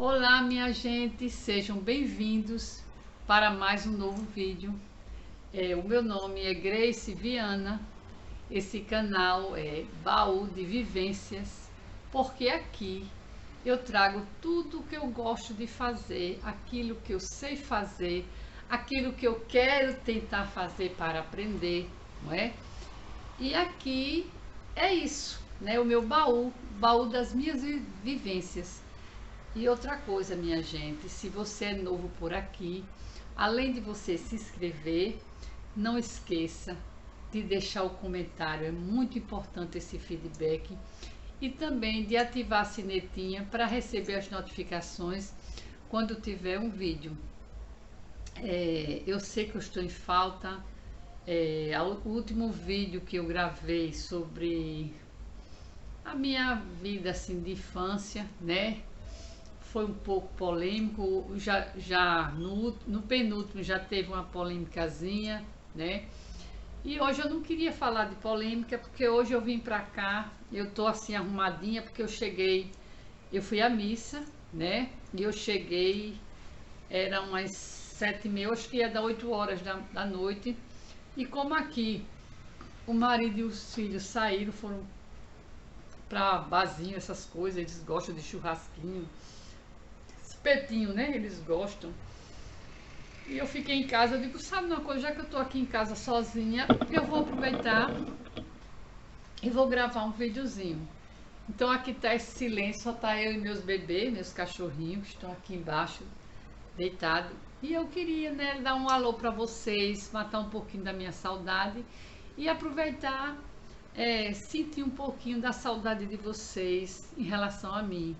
Olá, minha gente, sejam bem-vindos para mais um novo vídeo. O meu nome é Grace Viana, esse canal é Baú de Vivências, porque aqui eu trago tudo o que eu gosto de fazer, aquilo que eu sei fazer, aquilo que eu quero tentar fazer para aprender, não é? E aqui é isso, né? O meu baú das minhas vivências. E outra coisa, minha gente, se você é novo por aqui, além de você se inscrever, não esqueça de deixar o comentário, é muito importante esse feedback, e também de ativar a sinetinha para receber as notificações quando tiver um vídeo. Eu sei que eu estou em falta. O último vídeo que eu gravei sobre a minha vida assim de infância, né? Foi um pouco polêmico, já no penúltimo já teve uma polêmicazinha, né? E hoje eu não queria falar de polêmica, porque hoje eu vim pra cá, eu tô assim arrumadinha, porque eu fui à missa, né? E eu cheguei, eram umas 7h30, acho que ia dar 8 horas da noite. E como aqui o marido e os filhos saíram, foram pra barzinho, essas coisas, eles gostam de churrasquinho, espetinho, né? Eles gostam. E eu fiquei em casa, eu digo, sabe uma coisa, já que eu tô aqui em casa sozinha, eu vou aproveitar e vou gravar um videozinho. Então aqui tá esse silêncio, só tá eu e meus bebês, meus cachorrinhos que estão aqui embaixo, deitados. E eu queria, né, dar um alô para vocês, matar um pouquinho da minha saudade e aproveitar, sentir um pouquinho da saudade de vocês em relação a mim.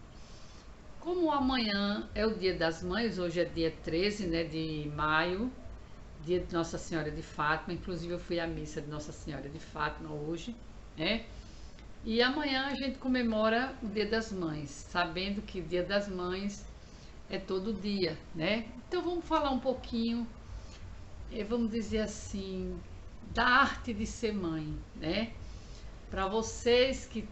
Como amanhã é o Dia das Mães, hoje é dia 13, né, de maio, dia de Nossa Senhora de Fátima, inclusive eu fui à missa de Nossa Senhora de Fátima hoje, né? E amanhã a gente comemora o Dia das Mães, sabendo que o Dia das Mães é todo dia, né? Então vamos falar um pouquinho, vamos dizer assim, da arte de ser mãe, né? Para vocês que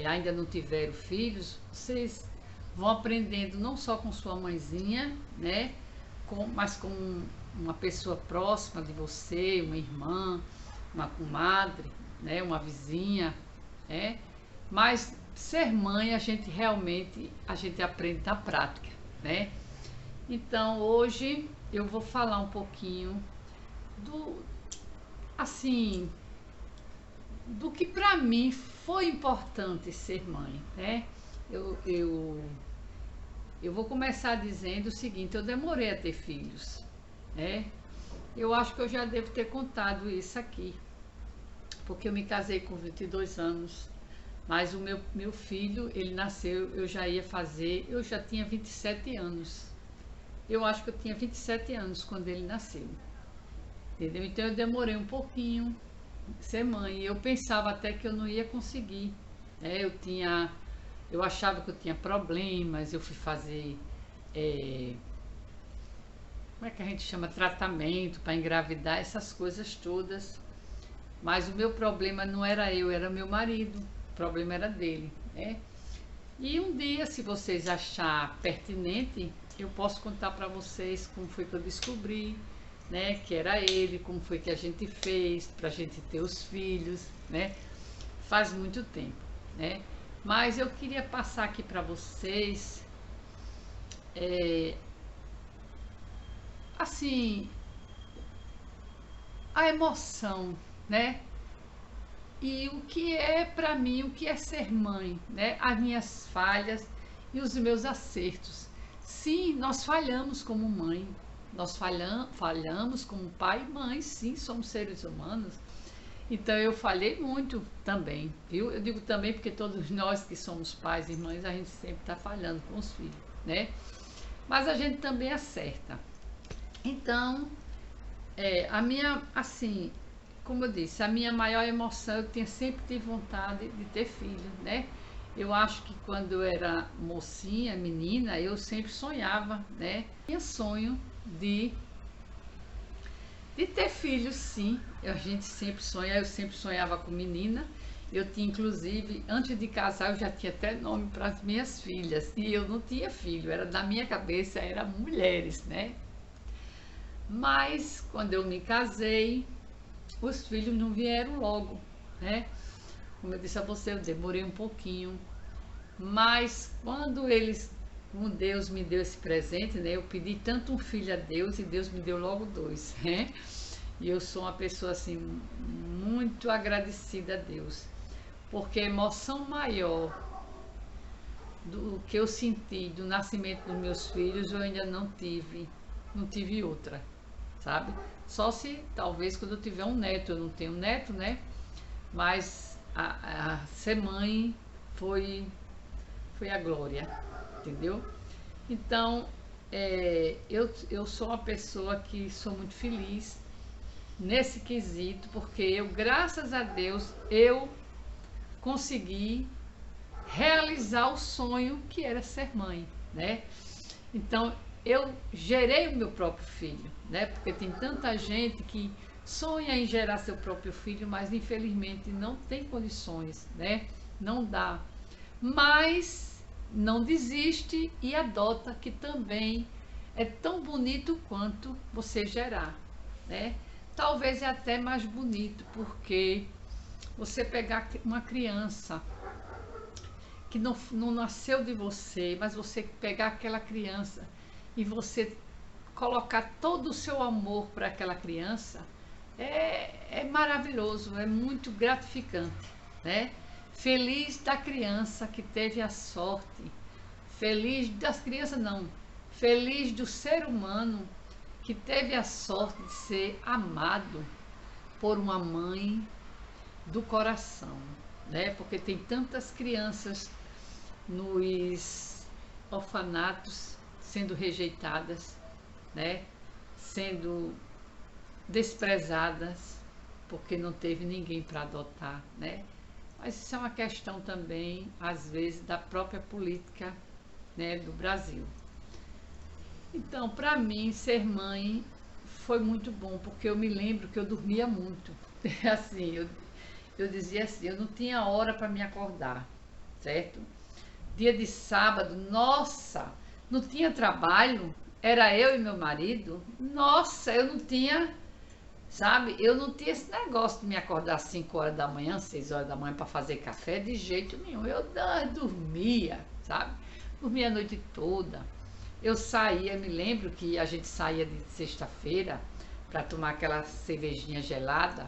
ainda não tiveram filhos, vocês vão aprendendo não só com sua mãezinha, né? Mas com uma pessoa próxima de você, uma irmã, uma comadre, né? Uma vizinha, né? Mas ser mãe a gente realmente aprende na prática, né? Então hoje eu vou falar um pouquinho do assim do que para mim foi importante ser mãe, né? Eu, eu, eu vou começar dizendo o seguinte: eu demorei a ter filhos, né? Eu acho que eu já devo ter contado isso aqui, porque eu me casei com 22 anos, mas o meu filho, ele nasceu, eu já tinha 27 anos. Eu acho que eu tinha 27 anos quando ele nasceu, entendeu? Então eu demorei um pouquinho ser mãe. Eu pensava até que eu não ia conseguir, né? Eu achava que eu tinha problemas. Eu fui fazer, como é que a gente chama, tratamento para engravidar, essas coisas todas. Mas o meu problema não era eu, era meu marido. O problema era dele, né? E um dia, se vocês achar pertinente, eu posso contar para vocês como foi que eu descobri, né, que era ele, como foi que a gente fez para a gente ter os filhos, né? Faz muito tempo, né? Mas eu queria passar aqui para vocês, assim, a emoção, né? E o que é para mim, o que é ser mãe, né? As minhas falhas e os meus acertos. Sim, nós falhamos como mãe, nós falhamos como pai e mãe, sim, somos seres humanos. Então eu falhei muito também, viu? Eu digo também porque todos nós que somos pais e mães, a gente sempre está falhando com os filhos, né? Mas a gente também acerta. Então, a minha, assim, como eu disse, a minha maior emoção, sempre tive vontade de ter filho, né? Eu acho que quando eu era mocinha, menina, eu sempre sonhava, né? Tinha sonho de ter filhos, sim. A gente sempre sonha, eu sempre sonhava com menina. Eu tinha, inclusive, antes de casar, eu já tinha até nome para as minhas filhas. E eu não tinha filho, era na minha cabeça, eram mulheres, né? Mas, quando eu me casei, os filhos não vieram logo, né? Como eu disse a você, eu demorei um pouquinho. Mas, como Deus me deu esse presente, né? Eu pedi tanto um filho a Deus e Deus me deu logo dois, né? E eu sou uma pessoa, assim, muito agradecida a Deus. Porque a emoção maior do que eu senti do nascimento dos meus filhos, eu ainda não tive outra, sabe? Só se talvez quando eu tiver um neto, eu não tenho neto, né? Mas a ser mãe foi a glória, entendeu? Então, eu sou uma pessoa que sou muito feliz nesse quesito, porque eu, graças a Deus, eu consegui realizar o sonho que era ser mãe, né? Então, eu gerei o meu próprio filho, né? Porque tem tanta gente que sonha em gerar seu próprio filho, mas infelizmente não tem condições, né? Não dá. Mas não desiste e adota, que também é tão bonito quanto você gerar, né? Talvez é até mais bonito, porque você pegar uma criança que não nasceu de você, mas você pegar aquela criança e você colocar todo o seu amor para aquela criança, é maravilhoso, é muito gratificante, né? Feliz da criança que teve a sorte, feliz das crianças não, feliz do ser humano que teve a sorte de ser amado por uma mãe do coração, né? Porque tem tantas crianças nos orfanatos sendo rejeitadas, né? Sendo desprezadas porque não teve ninguém para adotar, né? Mas isso é uma questão também, às vezes, da própria política, né, do Brasil. Então, para mim, ser mãe foi muito bom, porque eu me lembro que eu dormia muito. Assim, eu dizia assim, eu não tinha hora para me acordar, certo? Dia de sábado, nossa, não tinha trabalho, era eu e meu marido, nossa, eu não tinha, sabe, eu não tinha esse negócio de me acordar às 5 horas da manhã, 6 horas da manhã para fazer café, de jeito nenhum, eu dormia, sabe, dormia a noite toda. Eu saía, me lembro que a gente saía de sexta-feira para tomar aquela cervejinha gelada,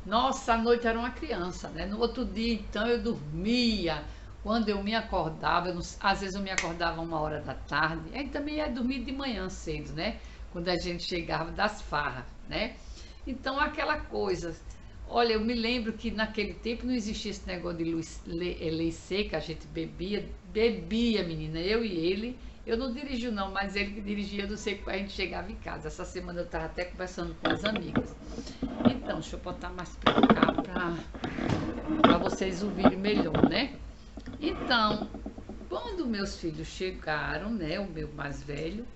nossa, a noite era uma criança, né? No outro dia, então, eu dormia. Quando eu me acordava, às vezes eu me acordava 1 hora da tarde. Aí também ia dormir de manhã cedo, né? Quando a gente chegava das farras, né? Então, aquela coisa. Olha, eu me lembro que naquele tempo não existia esse negócio de lei seca, a gente bebia, menina, eu e ele. Eu não dirigia não, mas ele que dirigia, eu não sei como a gente chegava em casa. Essa semana eu estava até conversando com as amigas. Então, deixa eu botar mais pra cá para vocês ouvirem melhor, né? Então, quando meus filhos chegaram, né, o meu mais velho,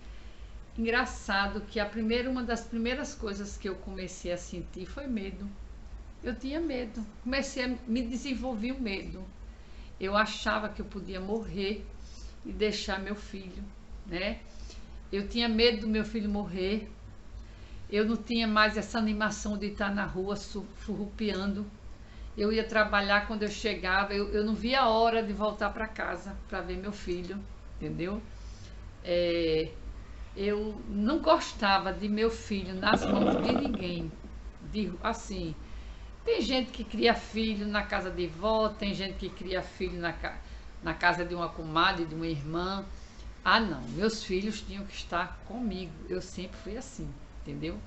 engraçado que uma das primeiras coisas que eu comecei a sentir foi medo. Eu tinha medo, comecei a me desenvolver o medo. Eu achava que eu podia morrer e deixar meu filho, né? Eu tinha medo do meu filho morrer. Eu não tinha mais essa animação de estar na rua surrupiando. Eu ia trabalhar, quando eu chegava, eu não via a hora de voltar para casa para ver meu filho, entendeu? Eu não gostava de meu filho nas mãos de ninguém. Assim, tem gente que cria filho na casa de vó, tem gente que cria filho na casa de uma comadre, de uma irmã. Ah, não, meus filhos tinham que estar comigo. Eu sempre fui assim, entendeu?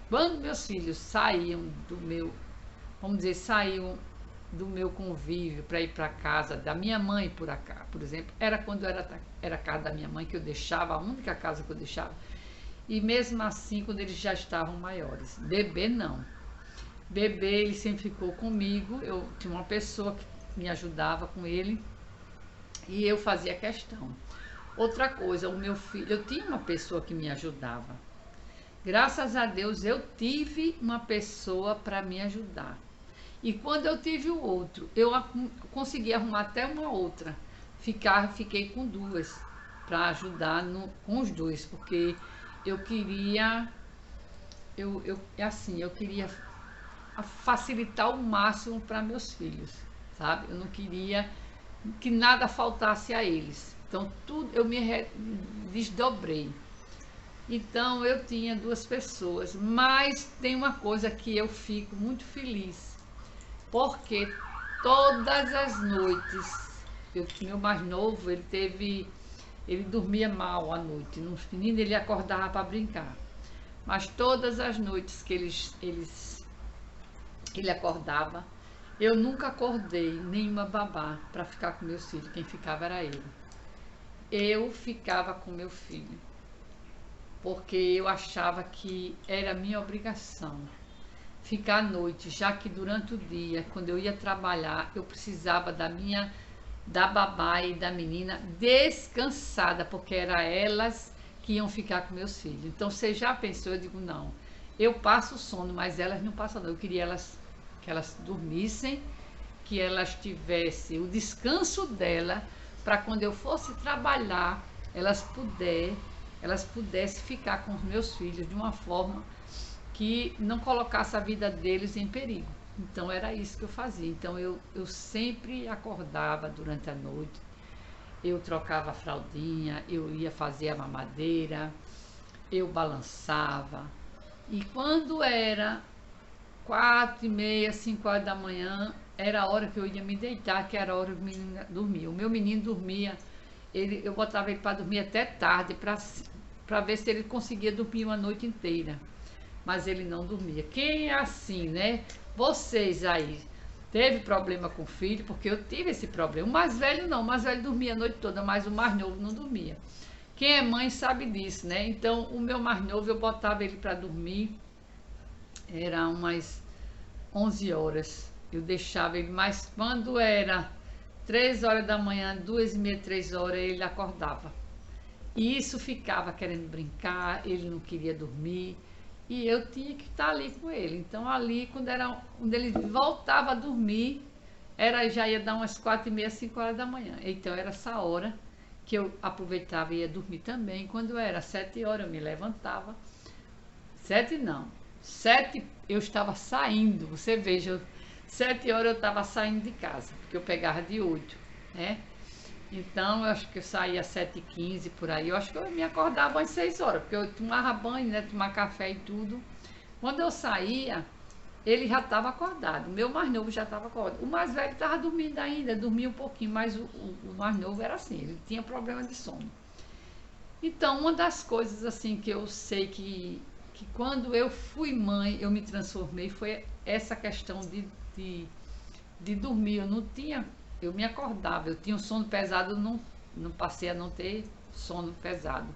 Quando meus filhos saíam saíam do meu convívio para ir para casa da minha mãe, por exemplo, era quando era a casa da minha mãe que eu deixava, a única casa que eu deixava. E mesmo assim, quando eles já estavam maiores. Bebê não. Bebê, ele sempre ficou comigo. Eu tinha uma pessoa que me ajudava com ele e eu fazia questão. Outra coisa, o meu filho, eu tinha uma pessoa que me ajudava. Graças a Deus eu tive uma pessoa para me ajudar. E quando eu tive o outro, eu consegui arrumar até uma outra. Fiquei com duas para ajudar com os dois, porque eu queria, eu queria facilitar o máximo para meus filhos, sabe? Eu não queria que nada faltasse a eles. Então tudo eu me desdobrei. Então eu tinha duas pessoas, mas tem uma coisa que eu fico muito feliz, porque todas as noites, meu mais novo, ele dormia mal à noite, nos meninos ele acordava para brincar, mas todas as noites que ele acordava, eu nunca acordei nenhuma babá para ficar com meus filhos, quem ficava era ele. Eu ficava com meu filho, porque eu achava que era minha obrigação ficar à noite, já que durante o dia, quando eu ia trabalhar, eu precisava da babá e da menina descansada, porque era elas que iam ficar com meus filhos. Então você já pensou? Eu digo, não, eu passo sono, mas elas não passam não. Eu queria que elas dormissem, que elas tivessem o descanso dela, para quando eu fosse trabalhar, elas pudessem ficar com os meus filhos de uma forma que não colocasse a vida deles em perigo. Então era isso que eu fazia. Então eu sempre acordava durante a noite, eu trocava a fraldinha, eu ia fazer a mamadeira, eu balançava. E quando era 4h30, 5h da manhã, era a hora que eu ia me deitar, que era a hora que o menino dormia. O meu menino dormia, eu botava ele para dormir até tarde, para ver se ele conseguia dormir uma noite inteira. Mas ele não dormia. Quem é assim, né? Vocês aí, teve problema com o filho? Porque eu tive esse problema. O mais velho não, o mais velho dormia a noite toda, mas o mais novo não dormia. Quem é mãe sabe disso, né? Então, o meu mais novo, eu botava ele para dormir, era umas 11 horas. Eu deixava ele, mas quando era 3 horas da manhã, 2h30, 3 horas, ele acordava. E isso ficava querendo brincar, ele não queria dormir. E eu tinha que estar ali com ele. Então ali, quando ele voltava a dormir, já ia dar umas 4h30, 5h da manhã. Então era essa hora que eu aproveitava e ia dormir também. Quando era 7 horas, eu me levantava. 7 não, 7 eu estava saindo. Você veja, 7 horas eu estava saindo de casa, porque eu pegava de 8, né? Então, eu acho que eu saía às 7h15 por aí. Eu acho que eu me acordava às 6 horas, porque eu tomava banho, né? Tomava café e tudo. Quando eu saía, ele já estava acordado. O meu mais novo já estava acordado. O mais velho estava dormindo ainda, dormia um pouquinho, mas o mais novo era assim, ele tinha problema de sono. Então, uma das coisas assim que eu sei que quando eu fui mãe, eu me transformei, foi essa questão de dormir. Eu não tinha... Eu me acordava, eu tinha um sono pesado, não passei a não ter sono pesado.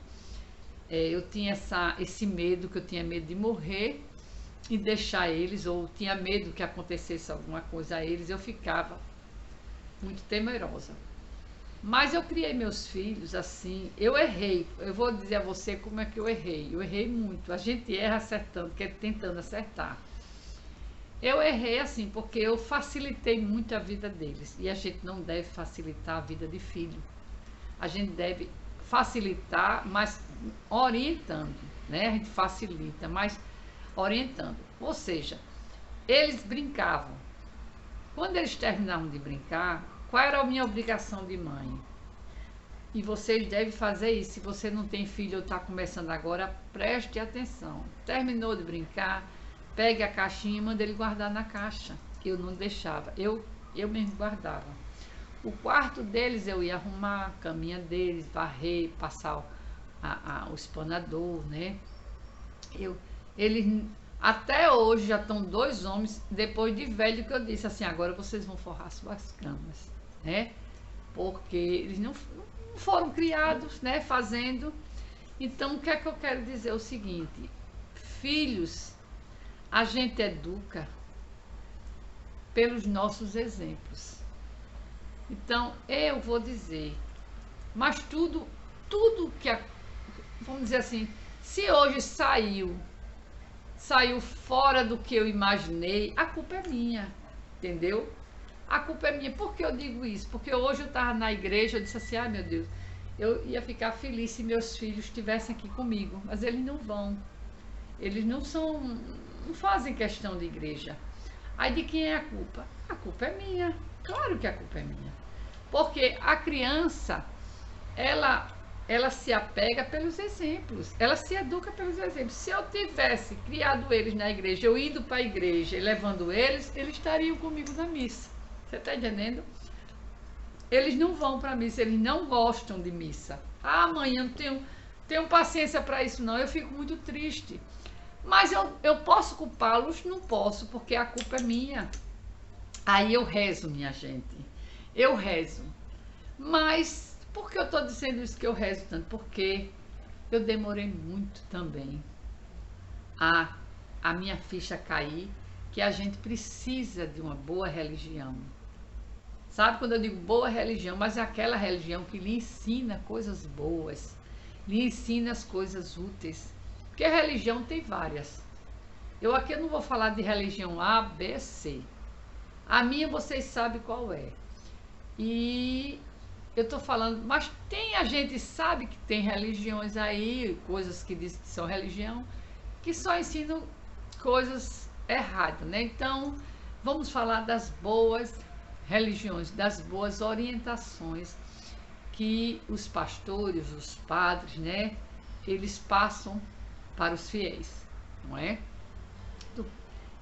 Eu tinha esse medo, que eu tinha medo de morrer e deixar eles, ou tinha medo que acontecesse alguma coisa a eles, eu ficava muito temerosa. Mas eu criei meus filhos assim, eu errei, eu vou dizer a você como é que eu errei muito. A gente erra acertando, tentando acertar. Eu errei assim, porque eu facilitei muito a vida deles. E a gente não deve facilitar a vida de filho. A gente deve facilitar, mas orientando, né? A gente facilita, mas orientando. Ou seja, eles brincavam. Quando eles terminavam de brincar, qual era a minha obrigação de mãe? E vocês devem fazer isso. Se você não tem filho ou está começando agora, preste atenção. Terminou de brincar, pegue a caixinha e manda ele guardar na caixa. Eu não deixava, eu mesmo guardava. O quarto deles eu ia arrumar, a caminha deles, varrer, passar o espanador, né? Eles até hoje já estão 2 homens, depois de velho, que eu disse assim, agora vocês vão forrar suas camas, né? Porque eles não foram criados, né, fazendo. Então, o que é que eu quero dizer? É o seguinte, filhos, a gente educa pelos nossos exemplos. Então, eu vou dizer, mas tudo que, vamos dizer assim, se hoje saiu saiu fora do que eu imaginei, a culpa é minha, entendeu? A culpa é minha. Por que eu digo isso? Porque hoje eu estava na igreja, eu disse assim, ai meu Deus, eu ia ficar feliz se meus filhos estivessem aqui comigo, mas eles não vão. Eles não fazem questão de igreja. Aí de quem é a culpa? A culpa é minha. Claro que a culpa é minha. Porque a criança, ela se apega pelos exemplos, ela se educa pelos exemplos. Se eu tivesse criado eles na igreja, eu indo para a igreja e levando eles estariam comigo na missa. Você está entendendo? Eles não vão para a missa, eles não gostam de missa. Ah, mãe, eu não tenho paciência para isso não, eu fico muito triste. Mas eu posso culpá-los? Não posso, porque a culpa é minha. Aí eu rezo, minha gente. Eu rezo. Mas por que eu estou dizendo isso que eu rezo tanto? Porque eu demorei muito também a minha ficha cair, que a gente precisa de uma boa religião. Sabe quando eu digo boa religião? Mas é aquela religião que lhe ensina coisas boas, lhe ensina as coisas úteis. Porque a religião tem várias. Eu aqui não vou falar de religião A, B, C. A minha vocês sabem qual é. E eu estou falando, mas a gente sabe que tem religiões aí, coisas que dizem que são religião, que só ensinam coisas erradas, né? Então, vamos falar das boas religiões, das boas orientações que os pastores, os padres, né? Eles passam para os fiéis, não é?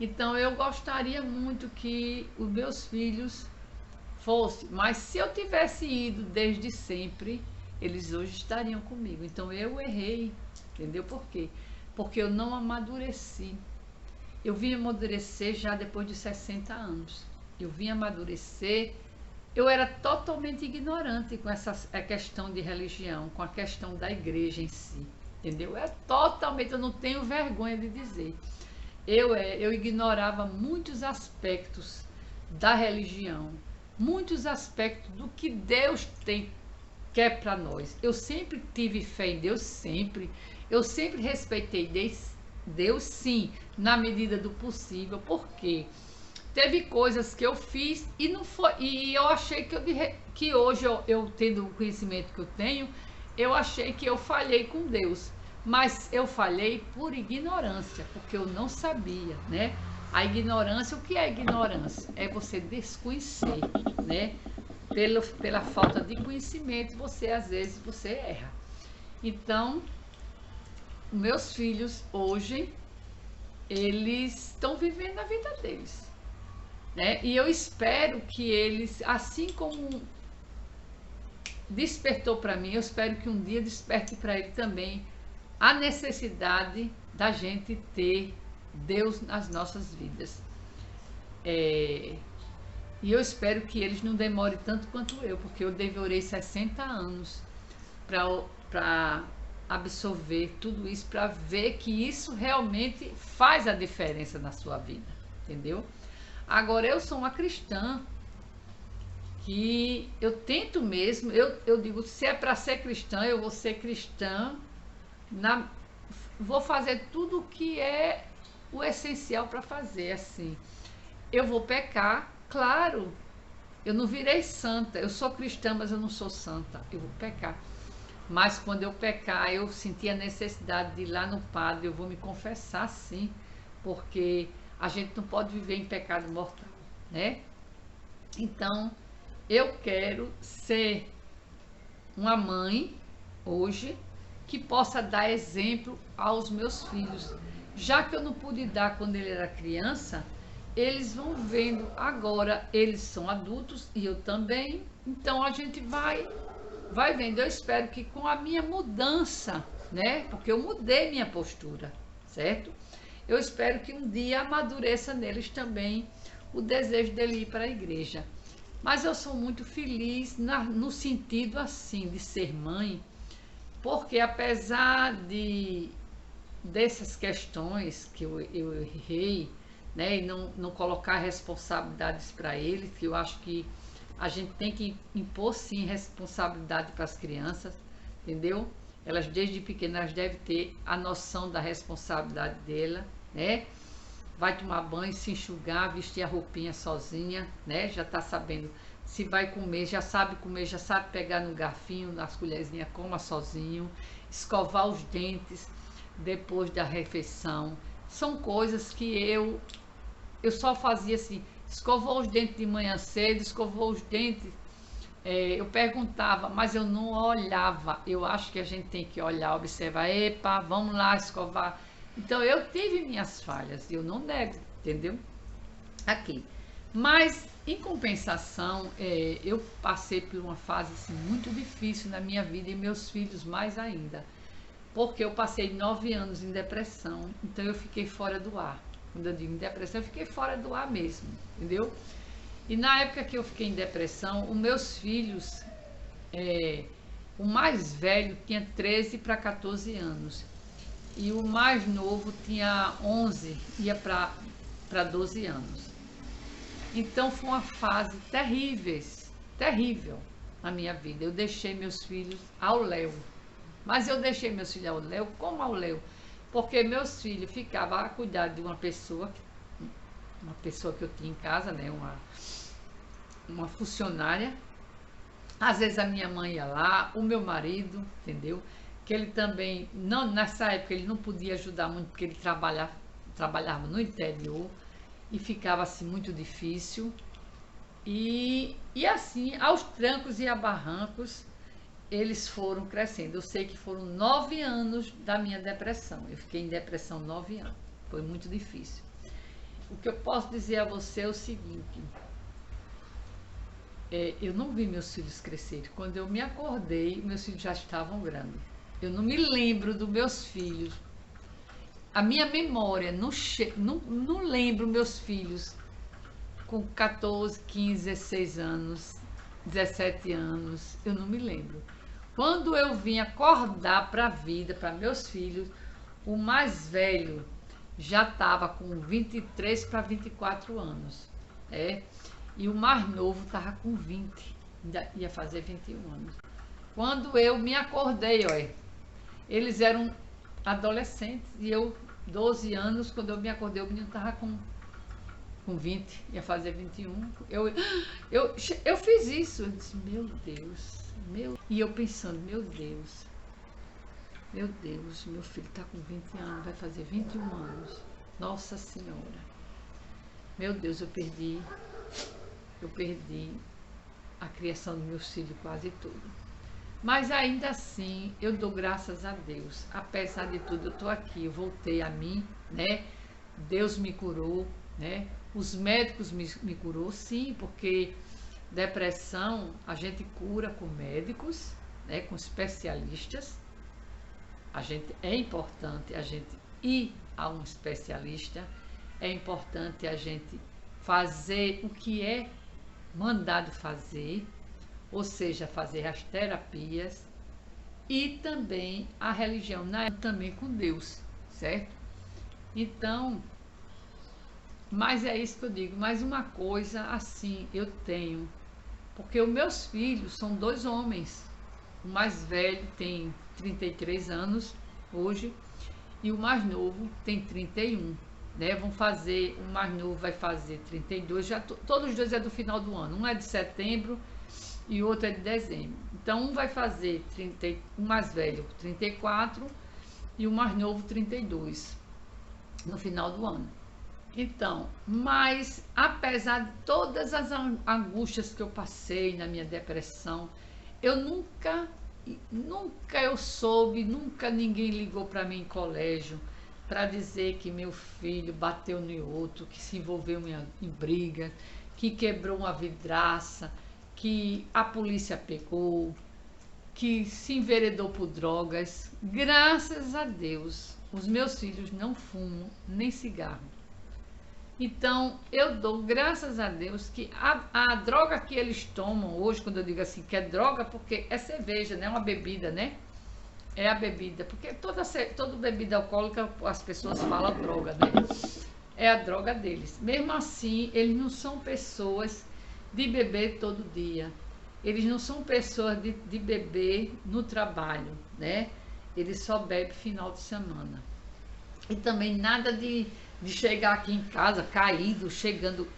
Então eu gostaria muito que os meus filhos fossem, mas se eu tivesse ido desde sempre, eles hoje estariam comigo. Então eu errei, entendeu por quê? Porque eu não amadureci. Eu vim amadurecer já depois de 60 anos. Eu vim amadurecer, eu era totalmente ignorante com essa questão de religião, com a questão da igreja em si. Entendeu? Eu não tenho vergonha de dizer. Eu ignorava muitos aspectos da religião, muitos aspectos do que Deus quer para nós. Eu sempre tive fé em Deus, sempre. Eu sempre respeitei Deus, sim, na medida do possível. Por quê? Teve coisas que eu fiz e não foi, e eu achei que hoje eu tendo o conhecimento que eu tenho, eu achei que eu falhei com Deus, mas eu falhei por ignorância, porque eu não sabia, né? A ignorância, o que é ignorância? É você desconhecer, né? Pela falta de conhecimento, às vezes você erra. Então, meus filhos hoje, eles estão vivendo a vida deles, né? E eu espero que eles, assim como despertou para mim, eu espero que um dia desperte para ele também a necessidade da gente ter Deus nas nossas vidas. E eu espero que eles não demorem tanto quanto eu, porque eu demorei 60 anos para absorver tudo isso, para ver que isso realmente faz a diferença na sua vida, entendeu? Agora, eu sou uma cristã que eu tento mesmo, eu digo, se é para ser cristã, eu vou ser cristã, vou fazer tudo o que é o essencial para fazer, assim. Eu vou pecar, claro, eu não virei santa, eu sou cristã, mas eu não sou santa, eu vou pecar. Mas quando eu pecar, eu senti a necessidade de ir lá no padre, eu vou me confessar, sim, porque a gente não pode viver em pecado mortal, né? Então, eu quero ser uma mãe, hoje, que possa dar exemplo aos meus filhos. Já que eu não pude dar quando ele era criança, eles vão vendo agora, eles são adultos e eu também, então a gente vai vendo. Eu espero que com a minha mudança, né? Porque eu mudei minha postura, certo? Eu espero que um dia amadureça neles também o desejo dele ir para a igreja. Mas eu sou muito feliz no sentido assim de ser mãe, porque apesar dessas questões que eu errei, né, e não colocar responsabilidades para eles, que eu acho que a gente tem que impor sim responsabilidade para as crianças, entendeu? Elas desde pequenas devem ter a noção da responsabilidade dela, né? Vai tomar banho, se enxugar, vestir a roupinha sozinha, né? Já tá sabendo se vai comer, já sabe comer, já sabe pegar no garfinho, nas colherzinhas, coma sozinho, escovar os dentes depois da refeição. São coisas que eu só fazia assim, escovou os dentes de manhã cedo, escovou os dentes, eu perguntava, mas eu não olhava. Eu acho que a gente tem que olhar, observar, epa, vamos lá escovar. Então eu tive minhas falhas, eu não nego, entendeu? Aqui. Mas em compensação, eu passei por uma fase assim, muito difícil na minha vida e meus filhos mais ainda. Porque eu passei 9 anos em depressão, então eu fiquei fora do ar. Quando eu digo em depressão, eu fiquei fora do ar mesmo, entendeu? E na época que eu fiquei em depressão, os meus filhos, o mais velho tinha 13 para 14 anos. E o mais novo tinha 11, ia para 12 anos. Então foi uma fase terrível na minha vida. Eu deixei meus filhos ao léu. Mas eu deixei meus filhos ao léu, como ao léu? Porque meus filhos ficavam a cuidar de uma pessoa que eu tinha em casa, né? Uma funcionária. Às vezes a minha mãe ia lá, o meu marido, entendeu? Que ele também, não, nessa época ele não podia ajudar muito, porque ele trabalhava no interior e ficava assim muito difícil. E assim, aos trancos e a barrancos, eles foram crescendo. Eu sei que foram 9 anos da minha depressão. Eu fiquei em depressão 9 anos. Foi muito difícil. O que eu posso dizer a você é o seguinte: eu não vi meus filhos crescerem. Quando eu me acordei, meus filhos já estavam grandes. Eu não me lembro dos meus filhos. A minha memória, não lembro meus filhos com 14, 15, 16 anos, 17 anos. Eu não me lembro. Quando eu vim acordar para a vida, para meus filhos, o mais velho já estava com 23 para 24 anos. E o mais novo estava com 20, ia fazer 21 anos. Quando eu me acordei, eles eram adolescentes e eu, 12 anos, quando eu me acordei, o menino estava com 20, ia fazer 21. Eu fiz isso, eu disse, meu Deus, e eu pensando, meu Deus, meu filho está com 20 anos, vai fazer 21 anos, Nossa Senhora, meu Deus, eu perdi a criação dos meus filhos quase tudo. Mas ainda assim, eu dou graças a Deus. Apesar de tudo, eu estou aqui, eu voltei a mim, né? Deus me curou, né? Os médicos me curou, sim, porque depressão a gente cura com médicos, né? Com especialistas. É importante a gente ir a um especialista, é importante a gente fazer o que é mandado fazer, ou seja, fazer as terapias e também a religião, também com Deus, certo? Então, mas é isso que eu digo, mais uma coisa assim eu tenho, porque os meus filhos são 2 homens, o mais velho tem 33 anos hoje e o mais novo tem 31, né? O mais novo vai fazer 32, já todos os 2 é do final do ano, um é de setembro e o outro é de dezembro. Então um vai fazer o mais velho 34 e o mais novo 32 no final do ano. Então, mas apesar de todas as angústias que eu passei na minha depressão, eu nunca eu soube, nunca ninguém ligou para mim em colégio para dizer que meu filho bateu no outro, que se envolveu em briga, que quebrou uma vidraça, que a polícia pegou, que se enveredou por drogas. Graças a Deus, os meus filhos não fumam nem cigarro. Então, eu dou graças a Deus que a droga que eles tomam hoje, quando eu digo assim que é droga, porque é cerveja, não é uma bebida, né? É a bebida, porque toda bebida alcoólica as pessoas falam droga, né? É a droga deles. Mesmo assim, eles não são pessoas de beber todo dia. Eles não são pessoas de beber no trabalho, né? Eles só bebem final de semana. E também nada de chegar aqui em casa caído, chegando,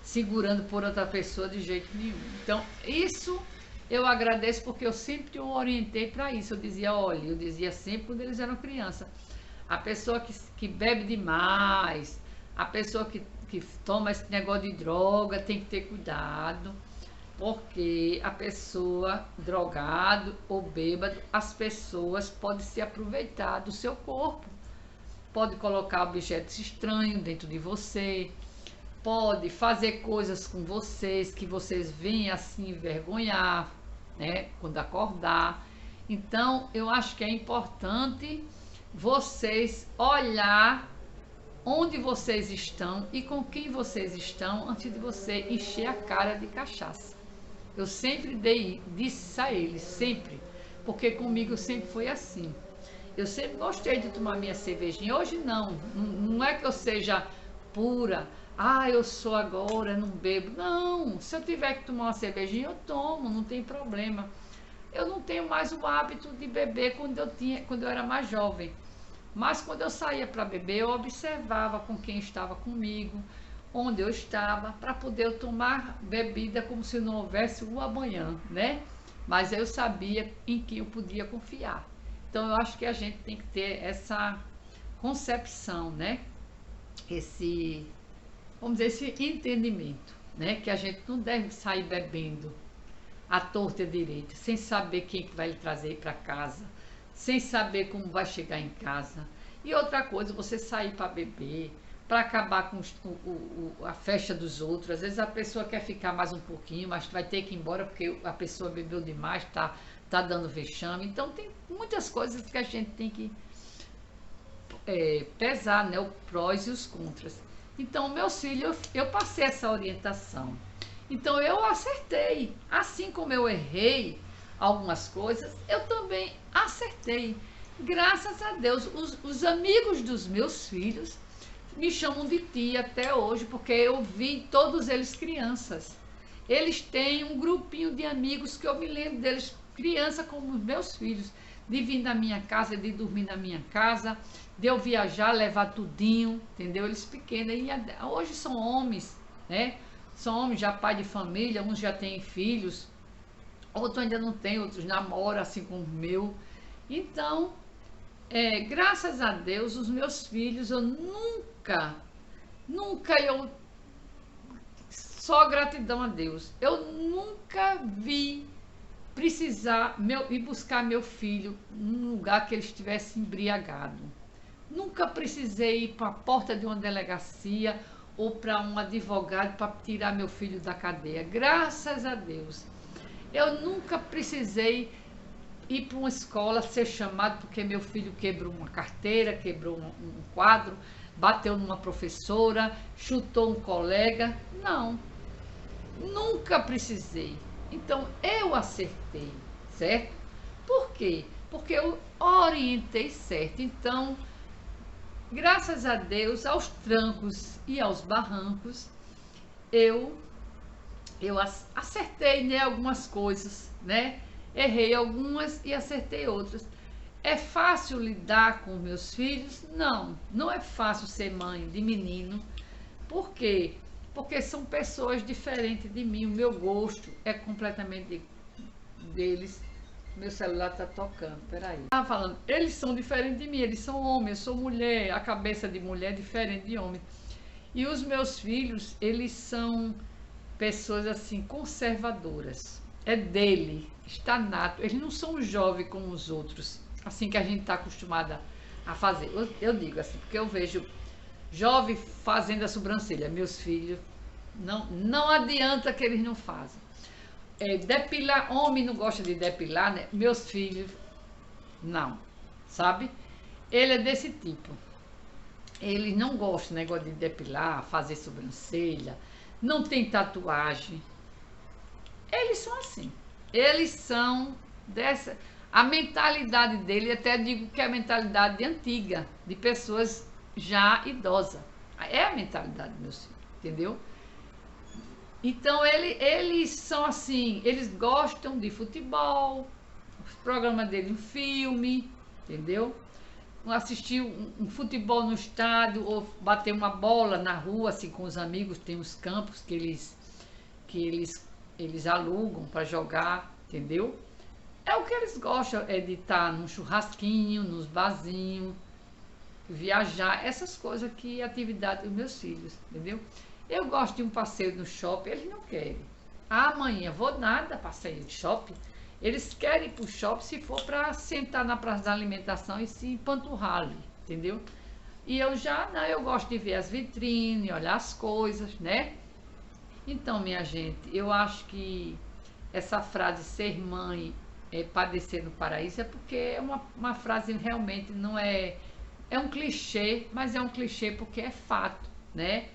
segurando por outra pessoa de jeito nenhum. Então, isso eu agradeço porque eu sempre o orientei para isso. Eu dizia, olha, eu dizia sempre quando eles eram crianças, a pessoa que bebe demais, a pessoa que toma esse negócio de droga tem que ter cuidado, porque a pessoa drogado ou bêbado, as pessoas podem se aproveitar do seu corpo, pode colocar objetos estranhos dentro de você, pode fazer coisas com vocês que vocês venham assim envergonhar, né, quando acordar. Então eu acho que é importante vocês olhar onde vocês estão e com quem vocês estão antes de você encher a cara de cachaça. Eu sempre disse a eles, sempre, porque comigo sempre foi assim. Eu sempre gostei de tomar minha cervejinha. Hoje não é que eu seja pura, eu sou agora, não bebo. Não, se eu tiver que tomar uma cervejinha, eu tomo, não tem problema. Eu não tenho mais o hábito de beber quando eu era mais jovem. Mas quando eu saía para beber, eu observava com quem estava comigo, onde eu estava, para poder tomar bebida como se não houvesse um amanhã, né? Mas eu sabia em que eu podia confiar. Então eu acho que a gente tem que ter essa concepção, né? Vamos dizer, esse entendimento, né? Que a gente não deve sair bebendo à torta e à direita, sem saber quem que vai lhe trazer para casa, sem saber como vai chegar em casa. E outra coisa, você sair para beber, para acabar com a festa dos outros. Às vezes a pessoa quer ficar mais um pouquinho, mas vai ter que ir embora porque a pessoa bebeu demais, tá dando vexame. Então tem muitas coisas que a gente tem que pesar, né, os prós e os contras. Então meus filhos, eu passei essa orientação. Então eu acertei, assim como eu errei algumas coisas, eu também acertei. Graças a Deus, os amigos dos meus filhos me chamam de tia até hoje, porque eu vi todos eles crianças. Eles têm um grupinho de amigos que eu me lembro deles, criança como os meus filhos, de vir na minha casa, de dormir na minha casa, de eu viajar, levar tudinho, entendeu? Eles pequenos, e hoje são homens, né? São homens já pai de família, uns já têm filhos, outros ainda não têm, outros namoram, assim como o meu. Então, graças a Deus, os meus filhos, eu nunca, só gratidão a Deus, eu nunca vi precisar ir buscar meu filho num lugar que ele estivesse embriagado. Nunca precisei ir para a porta de uma delegacia ou para um advogado para tirar meu filho da cadeia. Graças a Deus. Eu nunca precisei ir para uma escola, ser chamado porque meu filho quebrou uma carteira, quebrou um quadro, bateu numa professora, chutou um colega. Não, nunca precisei. Então eu acertei, certo? Por quê? Porque eu orientei certo. Então, graças a Deus, aos trancos e aos barrancos, eu acertei, né, algumas coisas, né? Errei algumas e acertei outras. É fácil lidar com meus filhos? Não, não é fácil ser mãe de menino. Por quê? Porque são pessoas diferentes de mim. O meu gosto é completamente deles. Meu celular está tocando, peraí. Estava falando, eles são diferentes de mim, eles são homens, eu sou mulher, a cabeça de mulher é diferente de homem. E os meus filhos, eles são pessoas assim, conservadoras. É dele, está nato. Eles não são jovens como os outros, assim que a gente está acostumada a fazer. Eu digo assim, porque eu vejo jovem fazendo a sobrancelha. Meus filhos, não adianta que eles não fazem. Depilar, homem não gosta de depilar, né? Meus filhos, não, sabe? Ele é desse tipo. Eles não gostam do negócio de depilar, fazer sobrancelha, não tem tatuagem. Eles são assim. Eles são dessa... A mentalidade dele, até digo que é a mentalidade antiga, de pessoas já idosas. É a mentalidade dos meus filhos, entendeu? Então, eles são assim, eles gostam de futebol, os programas dele em filme, entendeu? assistir um futebol no estádio ou bater uma bola na rua, assim, com os amigos. Tem os campos que eles alugam para jogar, entendeu? É o que eles gostam, é de estar num churrasquinho, nos barzinhos, viajar, essas coisas que é atividade dos meus filhos, entendeu? Eu gosto de um passeio no shopping, eles não querem. Amanhã vou nada, passeio de shopping. Eles querem ir pro shopping se for para sentar na praça da alimentação e se empanturrar ali, entendeu? E eu já, não, eu gosto de ver as vitrines, olhar as coisas, né? Então, minha gente, eu acho que essa frase ser mãe é padecer no paraíso é porque é uma frase realmente não é, é um clichê, mas é um clichê porque é fato, né?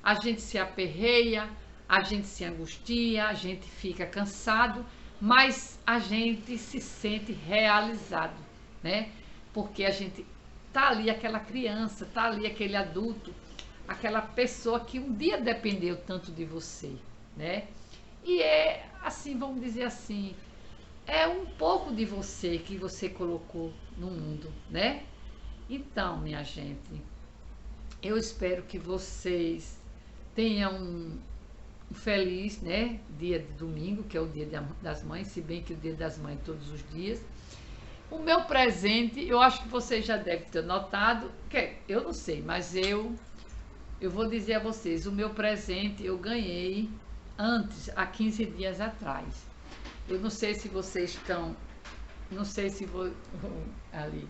A gente se aperreia, a gente se angustia, a gente fica cansado, mas a gente se sente realizado, né? Porque a gente tá ali aquela criança, tá ali aquele adulto, aquela pessoa que um dia dependeu tanto de você, né? E é assim, vamos dizer assim, é um pouco de você que você colocou no mundo, né? Então, minha gente, eu espero que vocês tenham um feliz, né, dia de domingo, que é o dia das mães, se bem que o dia das mães é todos os dias. O meu presente, eu acho que vocês já devem ter notado, que eu não sei, mas eu vou dizer a vocês, o meu presente eu ganhei antes, há 15 dias atrás. Eu não sei se vocês estão, não sei se vou ali,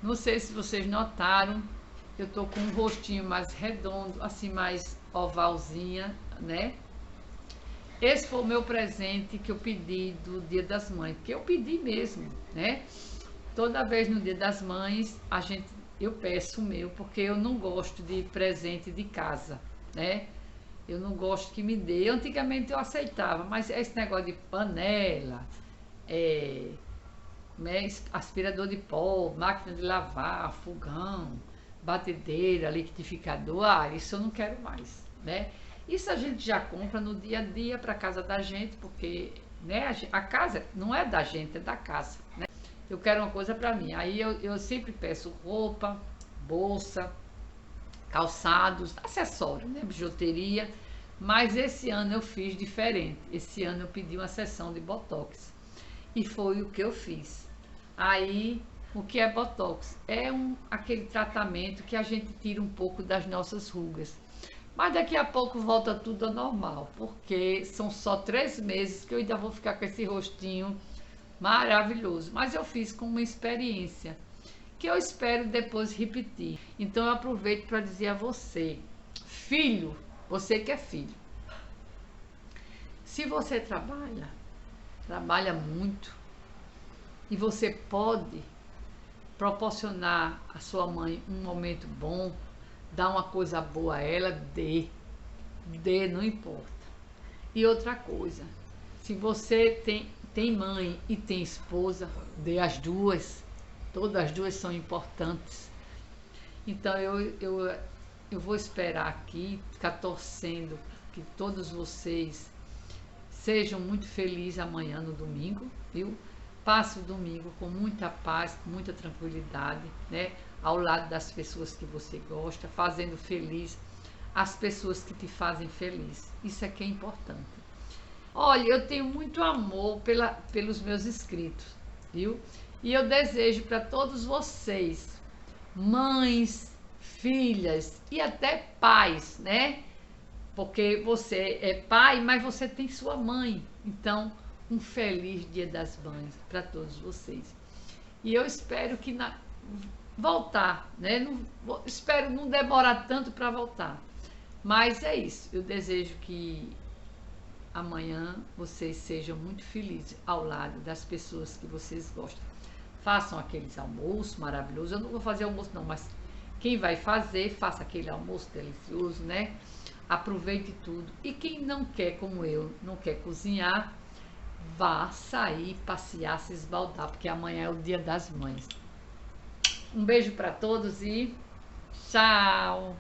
não sei se vocês notaram, eu tô com um rostinho mais redondo, assim mais ovalzinha, né? Esse foi o meu presente que eu pedi do Dia das Mães, porque eu pedi mesmo, né? Toda vez no Dia das Mães, eu peço o meu, porque eu não gosto de presente de casa, né? Eu não gosto que me dê. Antigamente eu aceitava, mas esse negócio de panela, aspirador de pó, máquina de lavar, fogão, batedeira, liquidificador, isso eu não quero mais, né? Isso a gente já compra no dia a dia para casa da gente, porque, né, a casa não é da gente, é da casa, né? Eu quero uma coisa para mim. Aí eu sempre peço roupa, bolsa, calçados, acessórios, né, bijuteria. Mas esse ano eu fiz diferente. Esse ano eu pedi uma sessão de botox. E foi o que eu fiz. Aí, o que é botox? É aquele tratamento que a gente tira um pouco das nossas rugas. Mas daqui a pouco volta tudo ao normal, porque são só 3 meses que eu ainda vou ficar com esse rostinho maravilhoso. Mas eu fiz com uma experiência que eu espero depois repetir. Então eu aproveito para dizer a você, filho, você que é filho, se você trabalha muito, e você pode proporcionar à sua mãe um momento bom, dar uma coisa boa a ela, dê, não importa. E outra coisa, se você tem mãe e tem esposa, dê as duas, todas as duas são importantes. Então eu vou esperar aqui, ficar torcendo que todos vocês sejam muito felizes amanhã no domingo, viu? Passe o domingo com muita paz, com muita tranquilidade, né? Ao lado das pessoas que você gosta, fazendo feliz as pessoas que te fazem feliz. Isso é que é importante. Olha, eu tenho muito amor pelos meus inscritos, viu? E eu desejo para todos vocês, mães, filhas e até pais, né? Porque você é pai, mas você tem sua mãe. Então, um feliz Dia das Mães para todos vocês. E eu espero que voltar, né? Espero não demorar tanto para voltar. Mas é isso. Eu desejo que amanhã vocês sejam muito felizes ao lado das pessoas que vocês gostam. Façam aqueles almoços maravilhosos. Eu não vou fazer almoço não, mas quem vai fazer, faça aquele almoço delicioso, né? Aproveite tudo. E quem não quer, como eu, não quer cozinhar, vá sair, passear, se esbaldar, porque amanhã é o Dia das Mães. Um beijo para todos e tchau!